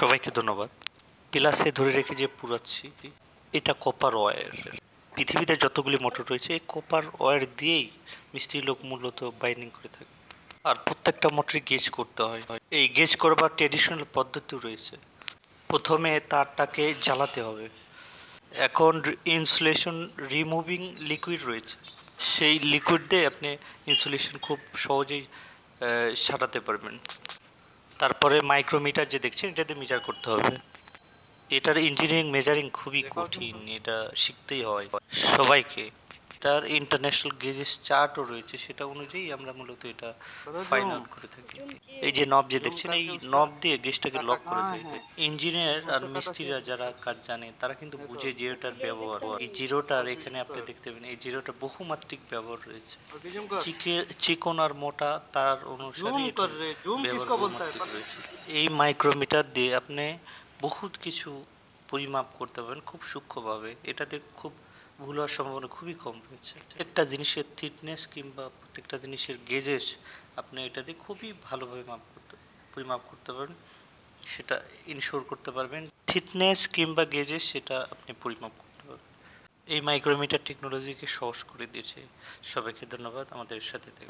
সবাইকে ধন্যবাদ। পিলাসে ধরে রেখে যে পুরাচ্ছি, এটা কপার ওয়্যার। পৃথিবীতে যতগুলি মোটর রয়েছে এই কপার ওয়্যার দিয়েই মিস্ত্রি লোক মূলত বাইন্ডিং করে থাকে। আর প্রত্যেকটা মোটরে গেজ করতে হয়। এই গেজ করবার ট্রেডিশনাল পদ্ধতিও রয়েছে। প্রথমে তারটাকে জ্বালাতে হবে। এখন ইনসুলেশন রিমুভিং লিকুইড রয়েছে, সেই লিকুইড দিয়ে আপনি ইনসুলেশন খুব সহজেই সারাতে পারবেন। তারপরে মাইক্রোমিটার যে দেখছেন এটা দিয়ে মেজার করতে হবে। এটার ইঞ্জিনিয়ারিং মেজারিং খুবই কঠিন, এটা শিখতেই হয় সবাইকে। এটার ইন্টারন্যাশনাল গেজেস চার্টও রয়েছে, সেটা অনুযায়ী আমরা মূলত এটা ফাইন আউট করে থাকি। এই যে নব যে দেখছেন, এই নব দিয়ে গেজটাকে লক করে দেয়। ইঞ্জিনিয়ার আর মিস্ত্রিরা যারা কাজ জানে তারা কিন্তু বুঝে জিরোটার ব্যবহার। এই জিরোটার এখানে আপনি দেখতে পাবেন এই জিরোটা বহুমাত্রিক ব্যবহার রয়েছে। চিকন আর মোটা তার অনুসারে বহুমাত্রিক রয়েছে। এই মাইক্রোমিটার দিয়ে আপনি বহুত কিছু পরিমাপ করতে পারবেন খুব সূক্ষ্মভাবে। এটাতে খুব ভুল হওয়ার সম্ভাবনা খুবই কম রয়েছে। প্রত্যেকটা জিনিসের থিকনেস কিংবা প্রত্যেকটা জিনিসের গেজেস আপনি এটা দিয়ে খুবই ভালোভাবে পরিমাপ করতে পারবেন, সেটা ইনশিওর করতে পারবেন। থিকনেস কিংবা গেজেস সেটা আপনি পরিমাপ করতে পারবেন। এই মাইক্রোমিটার টেকনোলজিকে সহজ করে দিয়েছে। সবাইকে ধন্যবাদ আমাদের সাথে থেকে।